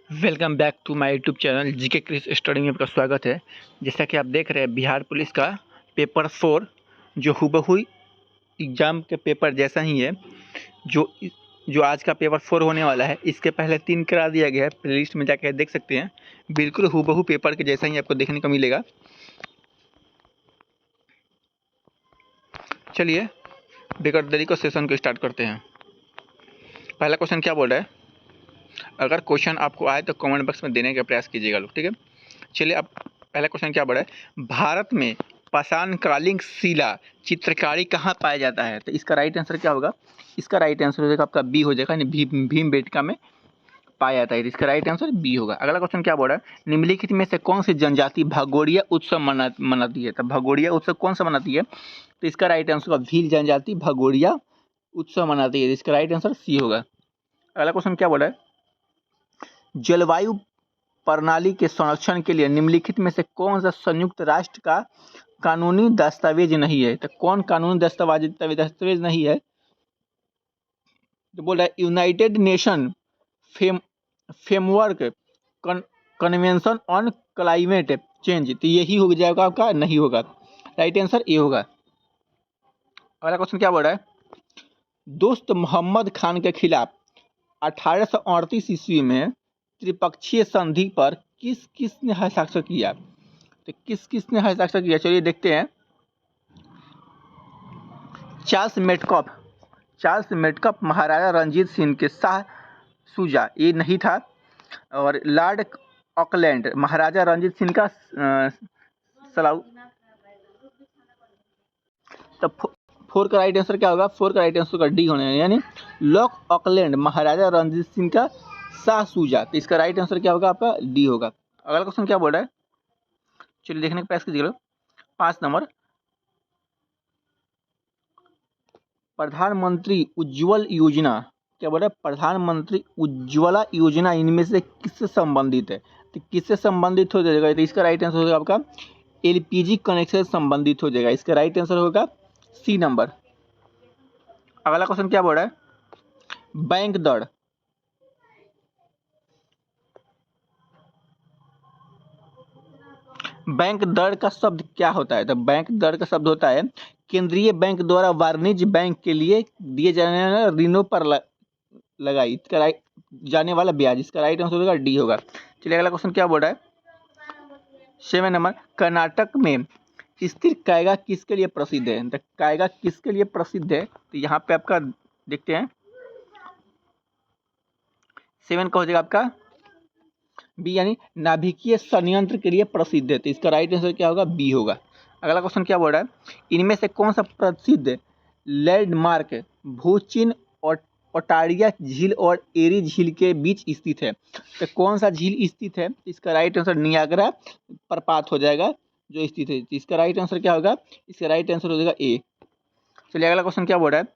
Welcome back to my YouTube channel GK Chris study में आपका स्वागत है। जैसा कि आप देख रहे हैं, बिहार पुलिस का पेपर 4 जो हुबहू एग्ज़ाम के पेपर जैसा ही है। जो आज का पेपर 4 होने वाला है, इसके पहले 3 करा दिया गया है। प्लेलिस्ट में जाकर देख सकते हैं, बिल्कुल हुबहू पेपर के जैसा ही आपको देखने को मिलेगा। चलिए बेगर देरी को सेशन को स्टार्ट करते हैं। पहला क्वेश्चन क्या बोल रहा है? अगर क्वेश्चन आपको आए तो कमेंट बॉक्स में देने का प्रयास कीजिएगा लोग, ठीक है। चलिए, अब पहला क्वेश्चन क्या बोल रहा है? भारत में पाषाणकालीन शिला चित्रकारी कहाँ पाया जाता है? तो इसका राइट आंसर क्या होगा? इसका राइट आंसर हो जाएगा आपका बी हो जाएगा, यानी भीमबेटका में पाया जाता है। तो इसका राइट आंसर बी होगा। अगला क्वेश्चन क्या बोल रहा है? निम्नलिखित में से कौन सी जनजाति भगोरिया उत्सव मनाती है? तो भगोरिया उत्सव कौन सा मनाती है? तो इसका राइट आंसर होगा भील जनजाति भगोरिया उत्सव मनाती है। इसका राइट आंसर सी होगा। अगला क्वेश्चन क्या बोल रहा है? जलवायु प्रणाली के संरक्षण के लिए निम्नलिखित में से कौन सा संयुक्त राष्ट्र का कानूनी दस्तावेज नहीं है? तो कौन कानूनी दस्तावेज नहीं है? तो बोल रहा है United nation framework convention on climate change. तो यही हो जाएगा आपका, नहीं होगा। राइट आंसर ए होगा। अगला क्वेश्चन क्या बोल रहा है? दोस्त मोहम्मद खान के खिलाफ 1838 ईस्वी में त्रिपक्षीय संधि पर किसने हस्ताक्षर किया? तो किसने हस्ताक्षर किया? चलिए देखते हैं। चार्ल्स मेटकप महाराजा रंजीत सिंह के शाह शुजा, ये नहीं था। और लॉर्ड ऑकलैंड महाराजा रंजीत सिंह का सलाउ। तो 4 का राइट आंसर क्या होगा? 4 का राइट आंसर का डी होने, यानी लॉर्ड ऑकलैंड महाराजा रंजीत सिंह का शाह शुजा। तो इसका राइट आंसर क्या होगा? आपका डी होगा। अगला क्वेश्चन क्या बोल रहा है? चलिए देखने का प्रयास कीजिएगा। 5 नंबर, प्रधानमंत्री उज्ज्वल योजना क्या बोल रहा है? प्रधानमंत्री उज्ज्वला योजना इनमें से किससे संबंधित है? तो किससे संबंधित हो जाएगा? तो इसका राइट आंसर होगा आपका एलपीजी कनेक्शन से संबंधित हो जाएगा। इसका राइट आंसर होगा सी नंबर। अगला क्वेश्चन क्या बोल रहा है? बैंक दर का शब्द क्या होता है? तो बैंक दर का शब्द होता है केंद्रीय बैंक द्वारा वाणिज्य बैंक के लिए दिए जाने वाले ऋणों पर लगाई जाने वाला ब्याज। इसका राइट आंसर होगा डी होगा। चलिए अगला क्वेश्चन क्या बोल रहा है? 7 नंबर, कर्नाटक में स्थित कायगा किसके लिए प्रसिद्ध है? तो कायगा किसके लिए प्रसिद्ध है? तो यहाँ पे आपका देखते हैं। 7 का हो जाएगा आपका बी, यानी नाभिकीय संयंत्र के लिए प्रसिद्ध है। तो इसका राइट आंसर क्या होगा? बी होगा। अगला क्वेश्चन क्या बोल रहा है? इनमें से कौन सा प्रसिद्ध लैंडमार्क भूचिन और ओटारिया झील और एरी झील के बीच स्थित है? तो कौन सा झील स्थित है? इसका राइट आंसर नियाग्रा प्रपात हो जाएगा जो स्थित है। इसका राइट आंसर क्या होगा? इसका राइट आंसर हो जाएगा ए। चलिए अगला क्वेश्चन क्या बोल रहा है?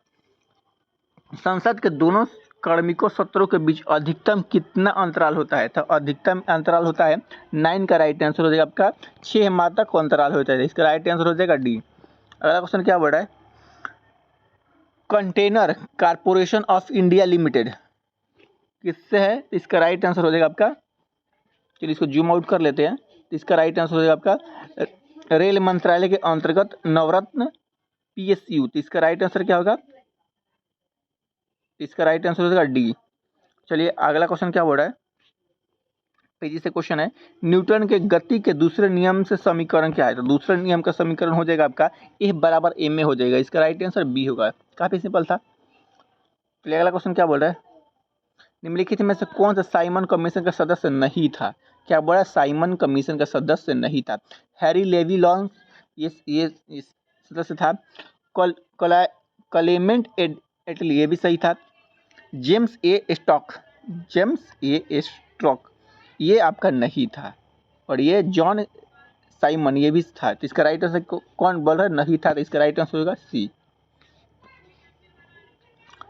संसद के दोनों कार्मिकों सत्रों के बीच अधिकतम कितना अंतराल होता है? तो अधिकतम अंतराल होता है 9 का राइट आंसर हो जाएगा आपका 6 माह तक अंतराल होता है। इसका राइट आंसर हो जाएगा डी। अगला क्वेश्चन क्या बोल रहा है? Container corporation of India limited किससे है? इसका राइट आंसर हो जाएगा आपका, चलिए इसको जूम आउट कर लेते हैं। तो इसका राइट आंसर हो जाएगा आपका रेल मंत्रालय के अंतर्गत नवरत्न पीएसयू। तो इसका राइट आंसर क्या होगा? इसका राइट आंसर हो जाएगा डी। चलिए अगला क्वेश्चन क्या बोल रहा है? तेजी से क्वेश्चन है, न्यूटन के गति के दूसरे नियम से समीकरण क्या है? तो दूसरे नियम का समीकरण हो जाएगा आपका F बराबर ma हो जाएगा। इसका राइट आंसर बी होगा। काफी सिंपल था। चलिए अगला क्वेश्चन क्या बोल रहा है? निम्नलिखित में से कौन सा साइमन कमीशन का सदस्य नहीं था? क्या बोला? साइमन कमीशन का सदस्य नहीं था। हैरी लेवी लॉन्स ये सदस्य था। क्लेमेंट एटली, ये भी सही था। जेम्स ए स्टॉक ये आपका नहीं था। और ये जॉन साइमन ये भी था। तो इसका राइट आंसर कौन बोल रहा है? नहीं था। तो इसका राइट आंसर होगा सी।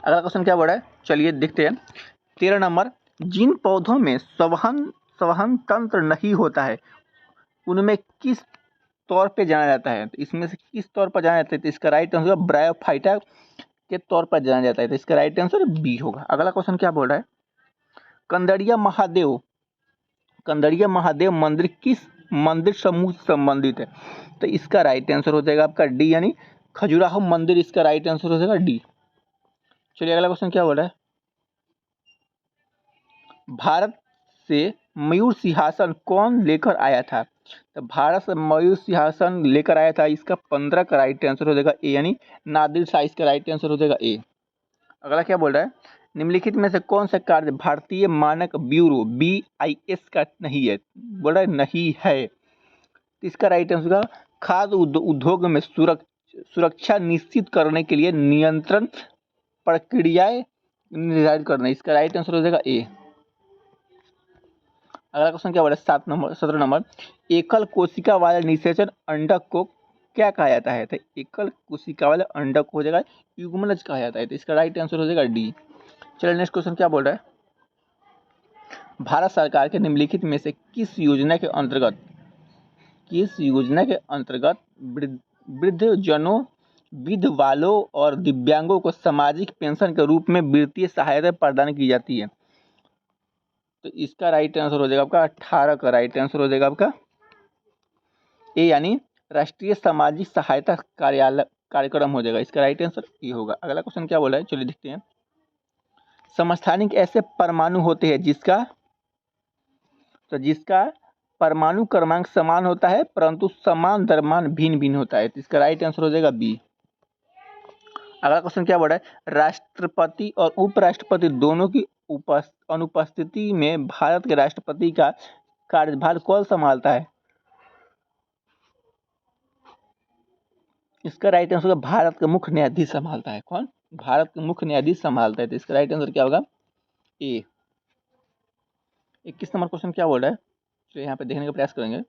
अगला क्वेश्चन क्या बोल रहा है? चलिए देखते हैं। 13 नंबर, जिन पौधों में संवहन तंत्र नहीं होता है उनमें किस तौर पे जाना जाता है? तो इसमें से किस तौर पर जाना जाता है? तो इसका राइट आंसर ब्रायोफाइटा के तौर पर जाना जाता है। तो इसका राइट आंसर बी होगा। अगला क्वेश्चन क्या बोल रहा है? कंदड़िया महादेव कंदड़िया महादेव मंदिर किस मंदिर समूह से संबंधित है? तो इसका राइट आंसर हो जाएगा आपका डी, यानी खजुराहो मंदिर इसका राइट आंसर हो जाएगा डी। चलिए अगला क्वेश्चन क्या बोल रहा है, भारत से मयूर सिंहासन कौन लेकर आया था? तो भारत से मयूर सिंहासन लेकर आया था, इसका 15 का राइट आंसर हो जाएगा ए, यानी नादिर शाह इसका राइट आंसर हो जाएगा ए। अगला क्या बोल रहा है, निम्नलिखित में से कौन सा कार्य भारतीय मानक ब्यूरो BIS का नहीं है? बोल रहा है नहीं है, तो इसका राइट आंसर होगा खाद्य उद्योग में सुरक्षा निश्चित करने के लिए नियंत्रण प्रक्रियाएं निर्धारित करना, इसका राइट आंसर हो जाएगा ए। अगला क्वेश्चन क्या बोला 17 नंबर, एकल कोशिका वाले निषेचन अंडक को क्या कहा जाता है? तो एकल कोशिका वाले अंडक को हो जाएगा युग्मनज कहा जाता है, तो इसका राइट आंसर हो जाएगा डी। चलिए नेक्स्ट क्वेश्चन क्या बोल रहा है, भारत सरकार के निम्नलिखित में से किस योजना के अंतर्गत वृद्धजनों, विधवाओं और दिव्यांगों को सामाजिक पेंशन के रूप में वित्तीय सहायता प्रदान की जाती है? तो इसका राइट आंसर हो जाएगा आपका 18 का राइट आंसर हो जाएगा आपका ए, यानी राष्ट्रीय सामाजिक सहायता कार्यक्रम हो जाएगा, इसका राइट आंसर ए होगा। अगला क्वेश्चन क्या बोला है, चलिए देखते हैं। समस्थानिक ऐसे परमाणु होते हैं जिसका परमाणु क्रमांक समान होता है परंतु समान द्रव्यमान भिन्न भिन्न होता है, तो इसका राइट आंसर हो जाएगा बी। अगला क्वेश्चन क्या बोला है, राष्ट्रपति और उपराष्ट्रपति दोनों की अनुपस्थिति में भारत के राष्ट्रपति का कार्यभार कौन संभालता है? इसका राइट आंसर होगा भारत का मुख्य न्यायाधीश संभालता है। कौन? भारत का मुख्य न्यायाधीश संभालता है, तो इसका राइट आंसर क्या होगा ए। 21 नंबर क्वेश्चन क्या बोल रहा है, तो यहाँ पे देखने का प्रयास करेंगे।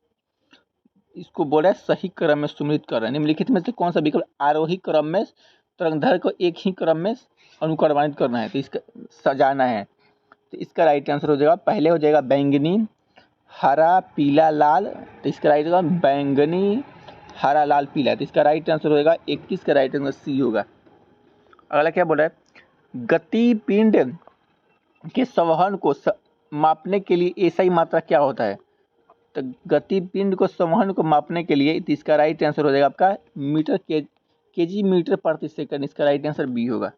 इसको बोल रहा है सही क्रम में सुमिलित कर रहा है, निम्नलिखित में से कौन सा विकल्प आरोही क्रम में तरंगधर को एक ही क्रम में अनुक्रमानित करना है, तो इसका सजाना है, तो इसका राइट आंसर हो जाएगा पहले हो जाएगा बैंगनी हरा पीला लाल, तो इसका राइट होगा बैंगनी हरा लाल पीला, तो इसका राइट आंसर होगा 21 का राइट आंसर सी होगा। अगला क्या बोल रहा है, गतिपिंड के संवहन को मापने के लिए एसआई मात्रा क्या होता है? तो गतिपिंड को संवहन को मापने के लिए, तो इसका राइट आंसर हो जाएगा आपका मीटर केजी मीटर प्रति सेकंड, इसका राइट आंसर बी होगा।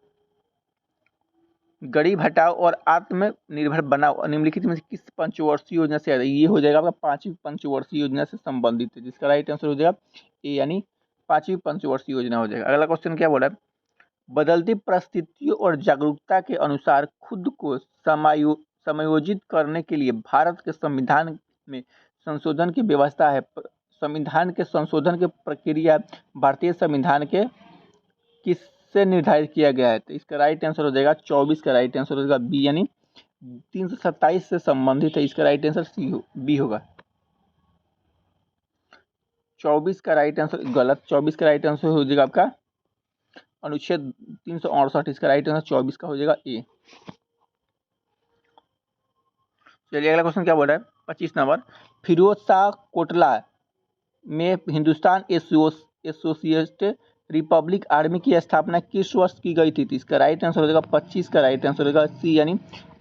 गरीब हटाओ और आत्मनिर्भर बनाओ निम्नलिखित में से किस पंचवर्षीय योजना से है? ये हो जाएगा आपका 5वीं पंचवर्षीय योजना से संबंधित है, जिसका राइट आंसर हो जाएगा ए, यानी 5वीं पंचवर्षीय योजना हो जाएगा। अगला क्वेश्चन क्या बोला है, बदलती परिस्थितियों और जागरूकता के अनुसार खुद को समायोजित करने के लिए भारत के संविधान में संशोधन की व्यवस्था है। संविधान के संशोधन की प्रक्रिया भारतीय संविधान के किससे निर्धारित किया गया है? तो इसका राइट आंसर हो जाएगा 24 का राइट आंसर हो जाएगा बी, यानी 327 से संबंधित है, इसका राइट आंसर बी होगा। 24 का राइट आंसर गलत, 24 का राइट आंसर हो जाएगा आपका अनुच्छेद 368, इसका राइट आंसर 24 का हो जाएगा ए। चलिए अगला क्वेश्चन क्या बोल रहा है, 25 नंबर, फिरोज शाह कोटला में हिंदुस्तान एसोसिएटेड रिपब्लिक आर्मी की स्थापना किस वर्ष की गई थी? तो इसका राइट आंसर हो जाएगा 25 का राइट आंसर होगा सी, यानी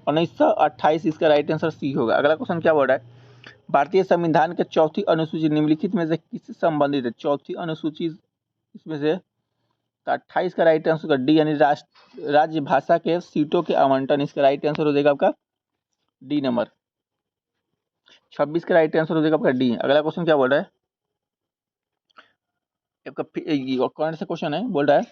1928, इसका राइट आंसर सी होगा। अगला क्वेश्चन क्या बोल रहा है, भारतीय संविधान के चौथी अनुसूची निम्नलिखित में से किससे संबंधित है? चौथी अनुसूची इसमें से 28 का राइट आंसर होगा डी, यानी राज्य भाषा के सीटों के आवंटन, इसका राइट आंसर हो जाएगा आपका डी नंबर। 26 का राइट आंसर हो जाएगा आपका डी। अगला क्वेश्चन क्या बोल रहा है, कौन सा क्वेश्चन है, बोल रहा है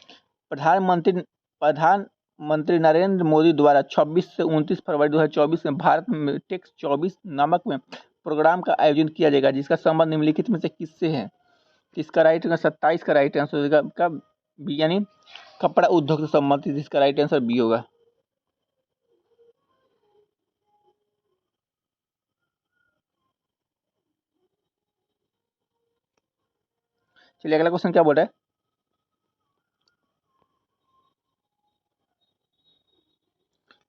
प्रधानमंत्री नरेंद्र मोदी द्वारा 26 से 29 फरवरी 2024 में भारत में टेक्स 24 नामक में प्रोग्राम का आयोजन किया जाएगा, जिसका संबंध निम्नलिखित में से किससे है? इसका राइट होगा 27 का राइट आंसर होगा आपका बी, यानी कपड़ा उद्योग से संबंधित, इसका राइट आंसर बी होगा। चलिए अगला क्वेश्चन क्या बोल रहा है,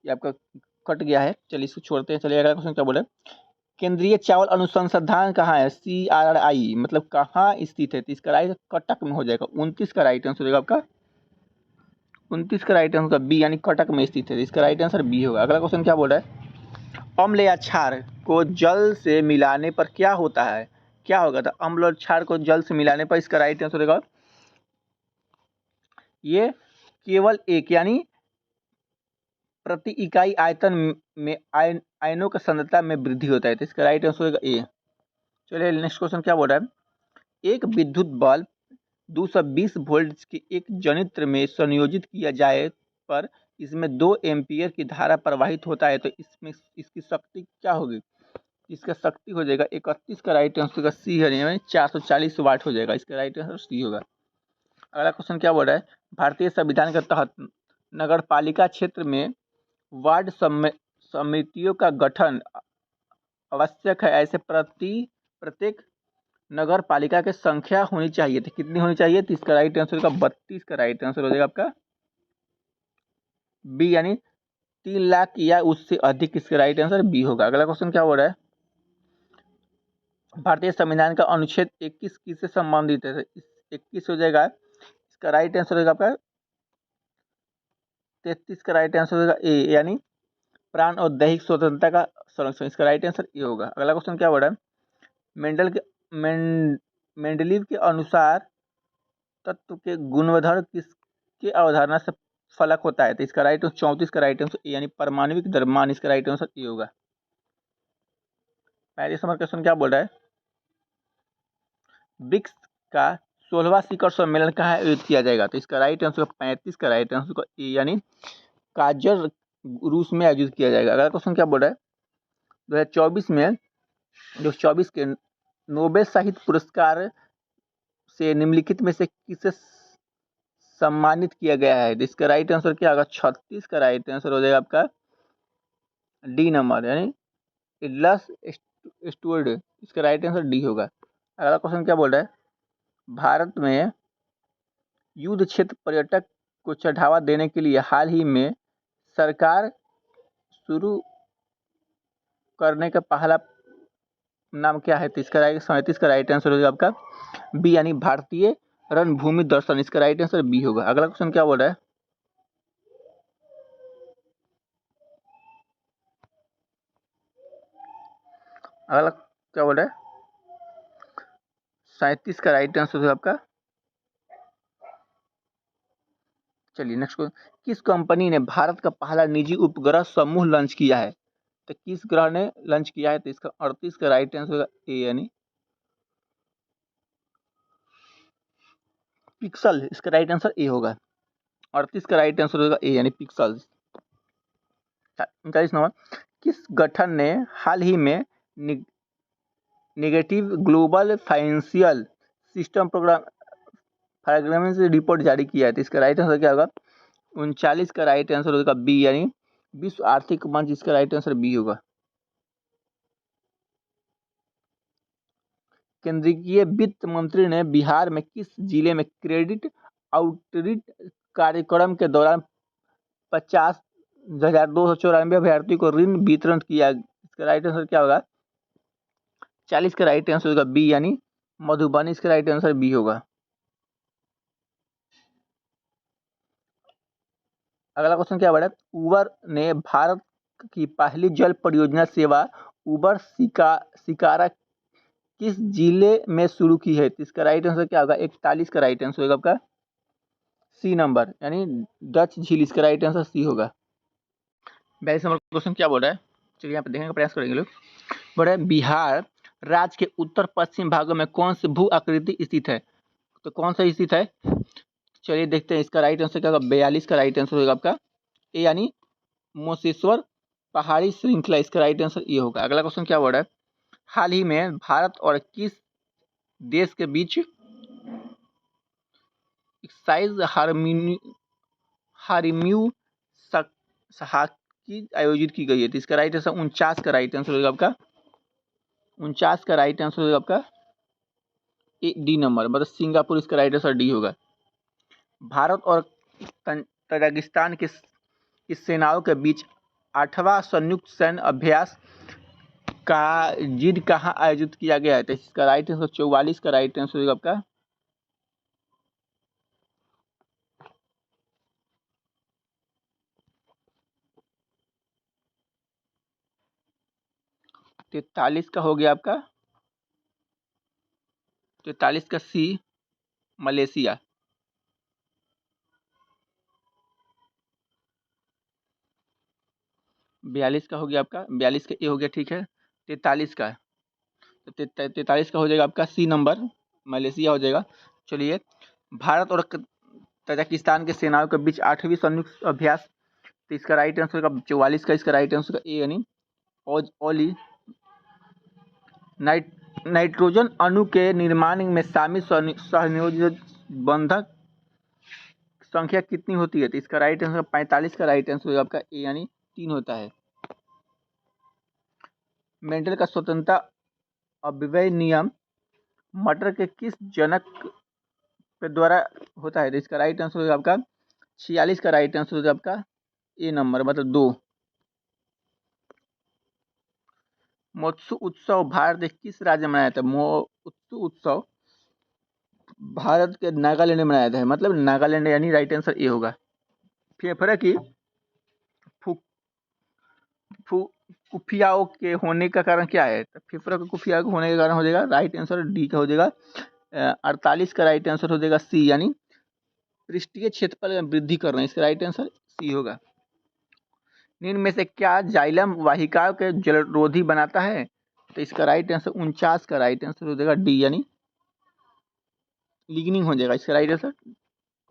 ये आपका कट गया है, चलिए इसको छोड़ते हैं। चलिए अगला क्वेश्चन क्या बोल रहा है, केंद्रीय चावल अनुसंधान कहाँ है? CRI मतलब कहाँ स्थित है? तो इसका राइट कटक में हो जाएगा। 29 का राइट आंसर होगा आपका 29 का राइट आंसर बी, यानी कटक में स्थित है, इसका राइट आंसर बी होगा। अगला क्वेश्चन क्या बोल रहा है, अम्ल या क्षार को जल से मिलाने पर क्या होता है, क्या होगा? तो अम्ल और क्षार को जल से मिलाने पर इसका राइट आंसर होगा ये केवल एक, यानी प्रति इकाई आयतन में आयनों की सांद्रता में वृद्धि होता है। तो इसका राइट आंसर होगा ए। चलिए नेक्स्ट क्वेश्चन क्या बोल रहा है, एक विद्युत बल्ब 220 वोल्ट के एक जनित्र में संयोजित किया जाए पर इसमें 2 एम्पीयर की धारा प्रवाहित होता है, तो इसमें इसकी शक्ति क्या होगी? इसका शक्ति हो जाएगा 31 का राइट आंसर का सी है, यानी 440 वाट हो जाएगा। इसका राइट आंसर सी होगा। अगला क्वेश्चन क्या बोल रहा है, भारतीय संविधान के तहत नगर पालिका क्षेत्र में वार्ड समितियों का गठन आवश्यक है, ऐसे प्रत्येक नगर पालिका की संख्या होनी चाहिए। तो कितनी होनी चाहिए? तो इसका राइट आंसर का 32 का राइट आंसर हो जाएगा आपका बी, यानी 3 लाख या उससे अधिक। इसका राइट आंसर बी होगा। अगला क्वेश्चन क्या हो रहा है, भारतीय संविधान का अनुच्छेद 21 किससे संबंधित है? 21 हो जाएगा। इसका राइट आंसर होगा आपका 33 का राइट आंसर होगा ए, यानी प्राण और दैहिक स्वतंत्रता का संरक्षण। इसका राइट आंसर ए होगा। अगला क्वेश्चन क्या हो रहा है, मेंडलीव के अनुसार तत्व के गुणधर्म किसके अवधारणा से फलक होता है? तो इसका राइट आंसर 34 का राइट आंसर यानी परमाणविक द्रव्यमान। इसका राइट आंसर ए होगा। 35 नंबर क्वेश्चन क्या बोल रहा है, ब्रिक्स का 16वां शिखर सम्मेलन कहाँ आयोजित किया जाएगा? तो इसका राइट आंसर 35 का राइट आंसर का ए, यानी काजर रूस में आयोजित किया जाएगा। अगला क्वेश्चन क्या बोल रहा है, 2024 में 2024 के नोबेल साहित्य पुरस्कार से निम्नलिखित में से किसे सम्मानित किया गया है? तो इसका राइट आंसर क्या होगा? 36 का राइट आंसर हो जाएगा आपका डी नंबर, यानी इडलस स्टुअर्ड। इसका राइट आंसर डी होगा। अगला क्वेश्चन क्या बोल रहा है, भारत में युद्ध क्षेत्र पर्यटक को बढ़ावा देने के लिए हाल ही में सरकार शुरू करने का पहला नाम क्या है? तो इसका राइट 37 का राइट आंसर होगा आपका बी, यानी भारतीय रणभूमि दर्शन। इसका राइट आंसर बी होगा। अगला क्वेश्चन क्या बोल रहा है, अगला क्या बोल रहा है, 37 का राइट आंसर होगा आपका। चलिए नेक्स्ट क्वेश्चन, किस कंपनी ने भारत का पहला निजी उपग्रह समूह लॉन्च किया है? तो किस ग्रह ने लॉन्च किया है? तो इसका 38 का राइट आंसर होगा ए, यानी पिक्सल। इसका राइट आंसर ए होगा। 38 का राइट आंसर होगा ए, यानी पिक्सल। 39 नंबर, किस गठन ने हाल ही में negative global financial system program से रिपोर्ट जारी किया है? तो इसका राइट आंसर क्या होगा? 39 का राइट आंसर होगा बी, यानी विश्व आर्थिक मंच। इसका राइट आंसर बी होगा। केंद्रीय वित्त मंत्री ने बिहार में किस जिले में क्रेडिट आउटरीच कार्यक्रम के दौरान 50,294 अभ्यर्थियों को ऋण वितरण किया? इसका राइट आंसर क्या होगा? 40 का राइट आंसर होगा बी, यानी मधुबनी। इसका राइट आंसर बी होगा। अगला क्वेश्चन क्या बढ़ा, उबर ने भारत की पहली जल परियोजना सेवा उबर शिकारा किस जिले में शुरू की है? तो इसका राइट आंसर क्या होगा? 41 का राइट आंसर होगा आपका सी नंबर, यानी डच झील। इसका राइट आंसर सी होगा। 42 नंबर क्वेश्चन क्या बोल रहा है, चलिए यहाँ पे देखने का प्रयास करेंगे लोग। बोल रहा है बिहार राज्य के उत्तर पश्चिम भागों में कौन सी भू आकृति स्थित है? तो कौन सा स्थित है? चलिए देखते हैं। इसका राइट आंसर क्या होगा? 42 का राइट आंसर होगा आपका ए, यानी मोसेश्वर पहाड़ी श्रृंखला। इसका राइट आंसर ये होगा। अगला क्वेश्चन क्या बोल रहा है, हाल ही में भारत और किस देश के बीच एक्साइज हार्मोनी की आयोजित की गई है? तो इसका राइट आंसर 49 का राइट आंसर होगा आपका 49 का राइट आंसर होगा आपका ए, डी नंबर, मतलब सिंगापुर। इसका राइट आंसर डी होगा। भारत और तजाकिस्तान की सेनाओं के बीच 8वां संयुक्त सैन्य अभ्यास का जिड कहाँ आयोजित किया गया है? तो इसका राइट आंसर 44 का राइट आंसर होगा आपका 43 का हो गया आपका, 43 का सी मलेशिया। 42 का हो गया आपका, 42 का ए हो गया, ठीक है। 43 का, तो 43 का हो जाएगा आपका सी नंबर, मलेशिया हो जाएगा। चलिए, भारत और तजाकिस्तान के सेनाओं के बीच 8वीं संयुक्त अभ्यास, तो इसका राइट आंसर का 44 का, इसका राइट आंसर का ए यानी ओली। नाइट्रोजन अणु के निर्माण में शामिल संयोजक बंधक संख्या कितनी होती है, तो इसका राइट आंसर 45 का राइट आंसर आपका ए यानी 3 होता है। मेंडल का स्वतंत्रता अपव्यय नियम मटर के किस जनक के द्वारा होता है, तो इसका राइट आंसर होगा आपका 46 का राइट आंसर होगा आपका ए नंबर, मतलब 2। मोत्सु उत्सव भारत के किस राज्य में मनाया जाता है, मोत्सु उत्सव भारत के नागालैंड में मनाया जाता है, मतलब नागालैंड यानी राइट आंसर ए होगा। फेफड़े की कुफियाओं के होने का कारण क्या है, तो फेफड़े के कुफियाओं के होने का कारण हो जाएगा राइट आंसर डी का हो जाएगा 48 का राइट आंसर हो जाएगा सी यानी पृष्ठीय क्षेत्रफल में वृद्धि करना, इसका राइट आंसर सी होगा। निम्न में से क्या जाइलम वाहिकाओं के जलरोधी बनाता है, तो इसका राइट आंसर 49 का राइट आंसर हो जाएगा डी यानी लिग्निन हो जाएगा, इसका राइट आंसर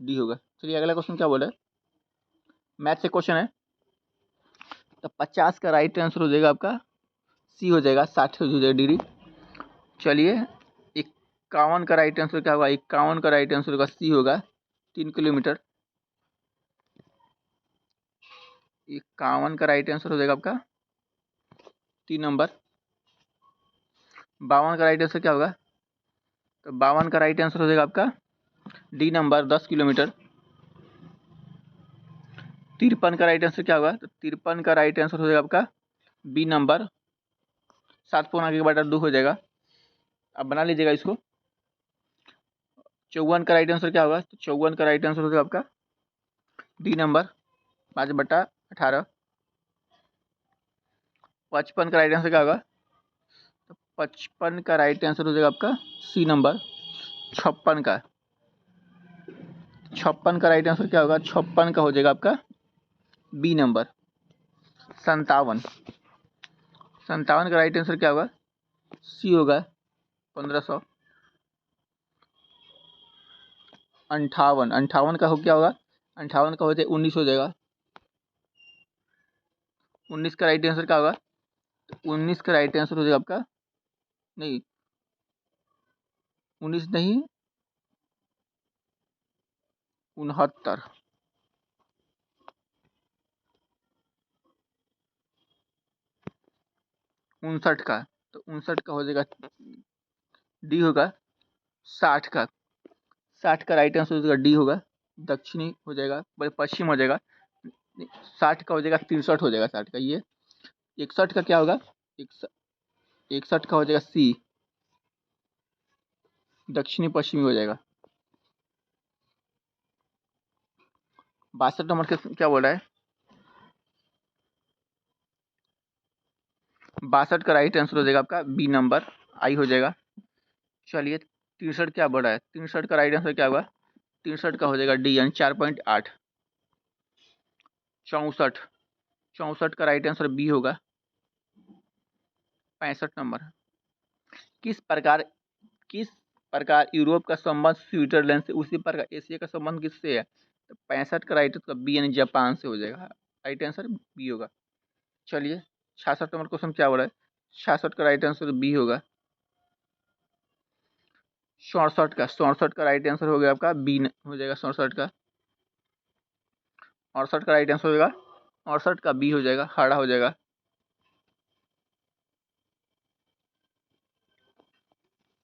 डी होगा। चलिए अगला क्वेश्चन क्या बोला है, मैथ से क्वेश्चन है, तो 50 का राइट आंसर हो जाएगा आपका सी हो जाएगा, 60 हो जाएगा डिग्री। चलिए 51 का राइट आंसर क्या होगा, 51 का राइट आंसर होगा सी होगा 3 किलोमीटर। 51 का राइट आंसर हो जाएगा आपका 3 नंबर। 52 का राइट आंसर क्या होगा, तो 52 का राइट आंसर हो जाएगा आपका डी नंबर 10 किलोमीटर। 53 का राइट आंसर क्या होगा, तो 53 का राइट आंसर हो जाएगा आपका बी नंबर 7/2 हो जाएगा, अब बना लीजिएगा इसको। 54 का राइट आंसर क्या होगा, तो 54 का राइट आंसर हो जाएगा आपका डी नंबर 5/18। 55 का राइट आंसर क्या होगा, तो 55 का राइट आंसर हो जाएगा आपका सी नंबर 56 का। 56 का राइट आंसर क्या होगा, 56 का हो जाएगा आपका बी नंबर 57। 57 का राइट आंसर क्या होगा, सी होगा 1500। 58, 58 का हो क्या होगा, 58 का हो जाए 19 हो जाएगा। 19 का राइट आंसर क्या होगा, तो 19 का राइट आंसर हो जाएगा आपका, नहीं 19 नहीं 69। 59 का, तो 59 का हो जाएगा डी होगा 60 का। 60 का राइट आंसर हो जाएगा डी होगा दक्षिणी हो जाएगा, पश्चिम हो जाएगा। 60 का हो जाएगा 63 हो जाएगा 60 का ये। 61 का क्या होगा, 61 का हो जाएगा सी दक्षिणी पश्चिमी हो जाएगा। 62 नंबर के क्या बोल रहा है, 62 का राइट आंसर हो जाएगा आपका बी नंबर आई हो जाएगा। चलिए 63 क्या बोल रहा है, 63 का राइट आंसर क्या होगा, 63 का हो जाएगा डी यानी 4.8। 64 का राइट आंसर बी होगा 65 नंबर। किस प्रकार यूरोप का संबंध स्विट्जरलैंड से, उसी प्रकार एशिया का संबंध किससे है, तो 65 का राइट आंसर बी यानी जापान से हो जाएगा, राइट आंसर बी होगा। चलिए 66 नंबर क्वेश्चन क्या बोला है, 66 का राइट आंसर बी होगा। 67 का राइट आंसर हो गया आपका बी हो जाएगा 67 का। 68 का राइट आंसर हो जाएगा, 68 का बी हो जाएगा हाड़ा हो जाएगा।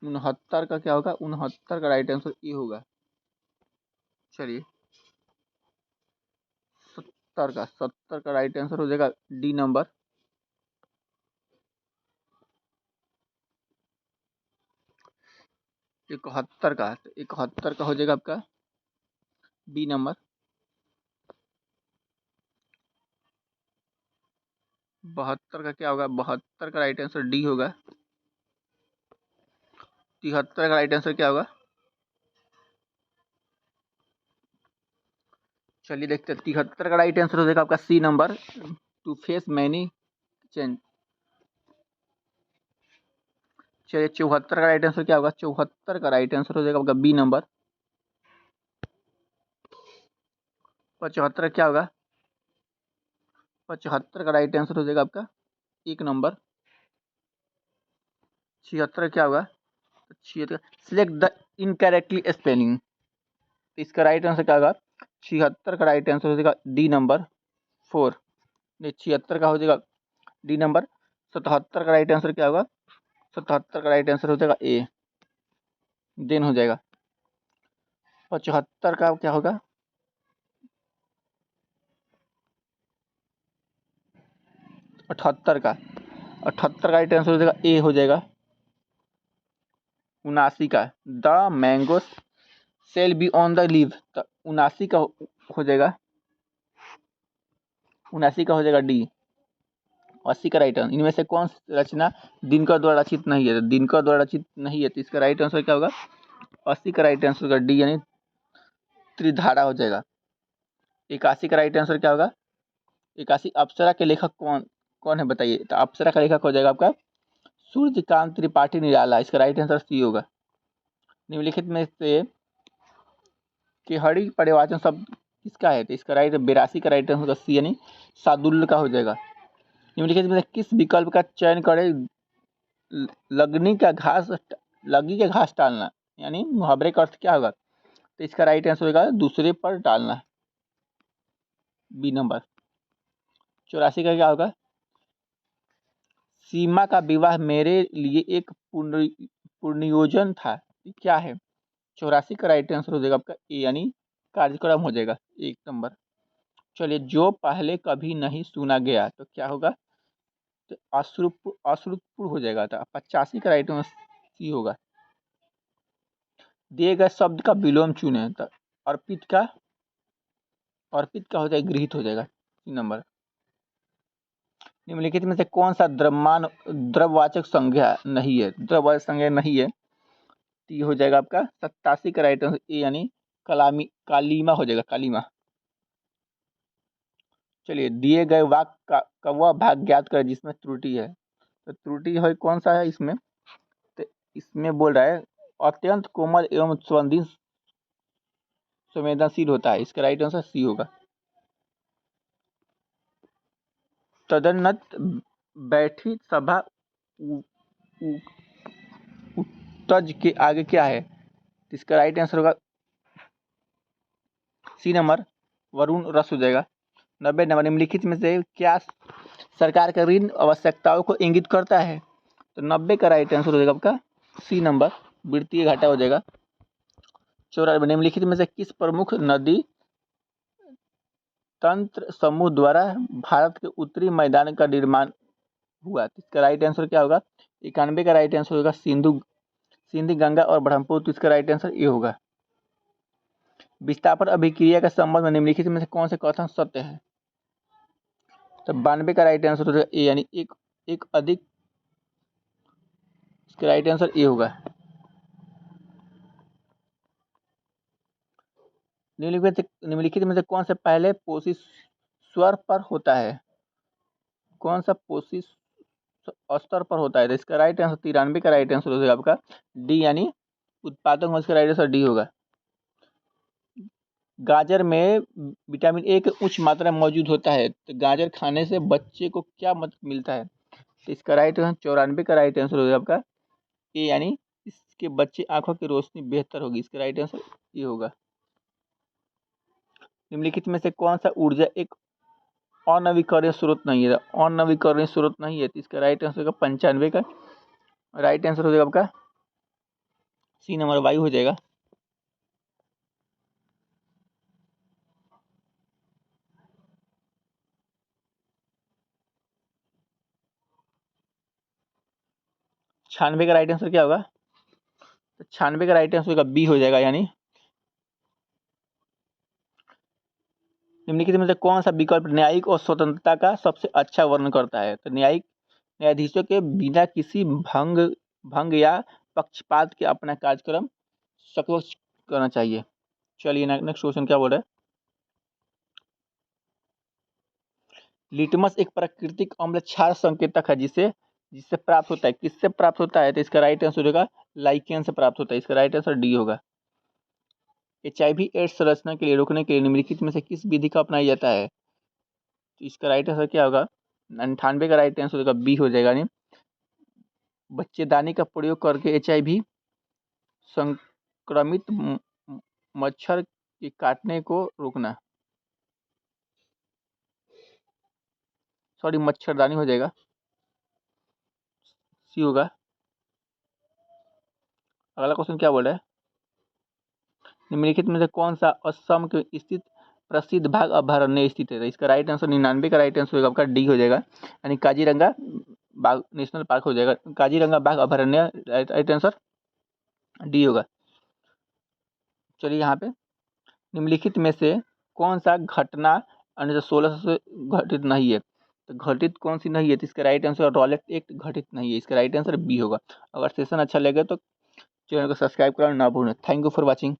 69 का क्या होगा, 69 का राइट आंसर ए होगा। चलिए 70 का राइट आंसर हो जाएगा डी नंबर 71 का। 71 का हो जाएगा आपका बी नंबर 72 का क्या होगा? 72 का राइट आंसर डी होगा। 73 का राइट आंसर क्या होगा? चलिए देखते हैं। 73 का राइट आंसर हो जाएगा आपका C number, to face many change. चलिए 74 का राइट आंसर क्या होगा? 74 का राइट आंसर हो जाएगा आपका बी नंबर। 75 क्या होगा? 75 का राइट आंसर हो जाएगा आपका 1 नंबर। 76 क्या होगा? 76 सिलेक्ट द इनकरेक्टली स्पेलिंग। तो इसका राइट आंसर क्या होगा? 76 का राइट आंसर हो जाएगा डी नंबर 4। नहीं, 76 का हो जाएगा डी नंबर। 77 का राइट आंसर क्या होगा? 77 का राइट आंसर हो जाएगा ए, देन हो जाएगा। 75 का क्या होगा? 78 का 78 का राइट आंसर हो जाएगा ए हो जाएगा। 79 का the mango sale be on the leave. तो 79 का हो जाएगा, 79 का हो जाएगा डी। 80 का राइट आंसर, इनमें से कौन सी रचना दिनकर द्वारा रचित नहीं है? तो दिनकर द्वारा रचित नहीं है, तो इसका राइट आंसर क्या होगा? 80 का राइट आंसर होगा डी, यानी त्रिधारा हो जाएगा। 81 का राइट आंसर क्या होगा? 81 अप्सरा के लेखक कौन कौन है बताइए? तो अप्सरा का लेखक हो जाएगा आपका सूर्यकांत त्रिपाठी निराला। इसका राइट आंसर सी होगा। निम्नलिखित में से कि हरि परिवाचन शब्द किसका है? तो इसका राइट 82 का राइट आंसर होगा सी, यानी सादुल्य का हो जाएगा। निम्नलिखित में से किस विकल्प का चयन करें? लगनी का घास, लगी का घास टालना, यानी मुहावरे का अर्थ क्या होगा? तो इसका राइट आंसर होगा दूसरे पर टालना, बी नंबर। 84 का क्या होगा? सीमा का विवाह मेरे लिए एक पुण्योजन था, ये क्या है? 84 का राइट आंसर हो जाएगा आपका ए, यानी कार्यक्रम हो जाएगा 1 नंबर। चलिए, जो पहले कभी नहीं सुना गया तो क्या होगा? तो अश्रुतपुर हो जाएगा। था 85 का राइट आंसर सी होगा। दिए गए शब्द का विलोम चुने, तो अर्पित का हो जाएगा गृहित हो जाएगा, 3 नंबर। निम्नलिखित में से कौन सा द्रववाचक संज्ञा नहीं है? द्रववाचक संज्ञा नहीं है, तो ये हो जाएगा आपका 87 का राइट आंसर ए, यानी कालीमा हो जाएगा, कालीमा। चलिए, दिए गए वाक्य का वह भाग ज्ञात करें जिसमें त्रुटि है। तो त्रुटि है कौन सा है इसमें? तो इसमें बोल रहा है अत्यंत कोमल एवं संवेदनशील होता है। इसका राइट आंसर सी होगा। तदन्नत बैठी सभा उत्तज के आगे क्या है? इसका राइट आंसर होगा सी नंबर, वरुण रस हो जाएगा। 90 नंबर, निम्नलिखित में से क्या सरकार के ऋण आवश्यकताओं को इंगित करता है? तो 90 का राइट आंसर हो जाएगा आपका सी नंबर, वित्तीय घाटा हो जाएगा। 94, निम्नलिखित में से किस प्रमुख नदी तंत्र समूह द्वारा भारत के उत्तरी मैदान का निर्माण हुआ? इसका राइट आंसर क्या होगा? 91 का राइट आंसर होगा सिंधु गंगा और ब्रह्मपुत्र। तो इसका राइट आंसर ये होगा। विस्थापन अभिक्रिया के संबंध में निम्नलिखित में से कौन से कथन सत्य है? तो 92 का राइट आंसर होगा ए, यानी एक अधिक। इसका राइट आंसर ए होगा। निम्नलिखित में से कौन से पहले पोषी स्वर पर होता है? कौन सा पोषी स्तर पर होता है? तो इसका राइट आंसर 93 का राइट आंसर होगा आपका डी, यानी उत्पादक में इसका राइट आंसर डी होगा। गाजर में विटामिन ए की उच्च मात्रा में मौजूद होता है, तो गाजर खाने से बच्चे को क्या मदद मिलता है? तो इसका राइट आंसर 94 का राइट आंसर होगा आपका ए, यानी इसके बच्चे आंखों की रोशनी बेहतर होगी। इसका राइट आंसर ये होगा। निम्नलिखित में से कौन सा ऊर्जा एक अनवीकरणीय स्रोत नहीं है? अनवीकरणीय स्रोत नहीं है, तो इसका राइट आंसर होगा 95 का राइट आंसर हो जाएगा आपका सी नंबर, वायु हो जाएगा। छियानवे का राइट आंसर क्या होगा? तो 96 का राइट आंसर होगा बी हो जाएगा, यानी निम्नलिखित में से कौन सा विकल्प न्यायिक और स्वतंत्रता का सबसे अच्छा वर्णन करता है? तो न्यायाधीशों के बिना किसी भंग या पक्षपात के अपना कार्यक्रम सक्रिय करना चाहिए। चलिए नेक्स्ट क्वेश्चन क्या बोल रहा है। लिटमस एक प्राकृतिक अम्ल क्षार संकेतक है जिससे प्राप्त होता है। किससे प्राप्त होता है? तो इसका राइट आंसर होगा लाइकेन से प्राप्त होता है। इसका राइट आंसर डी होगा। HIV एड्स संरचना के लिए रोकने के लिए निम्नलिखित में से किस विधि का अपनाया जाता है? तो इसका राइट आंसर क्या होगा? 98 का राइट आंसर होगा बी हो जाएगा। नहीं, बच्चेदानी का प्रयोग करके HIV संक्रमित मच्छर के काटने को रोकना। सॉरी, मच्छरदानी हो जाएगा, सी होगा। अगला क्वेश्चन क्या बोल रहा है। निम्नलिखित में से कौन सा असम के स्थित प्रसिद्ध बाघ अभयारण्य स्थित है? इसका राइट आंसर 99 का राइट आंसर होगा आपका डी हो जाएगा, यानी काजीरंगा बाघ नेशनल पार्क हो जाएगा। काजीरंगा बाघ अभयारण्य राइट आंसर डी होगा। चलिए यहाँ पे निम्नलिखित में से कौन सा घटना 1916 से घटित नहीं है? तो घटित कौन सी नहीं है? तो इसका राइट आंसर रॉलेट एक्ट घटित नहीं है। इसका राइट आंसर बी होगा। अगर सेशन अच्छा लगे तो चैनल को सब्सक्राइब करना ना भूलें। Thank you for watching.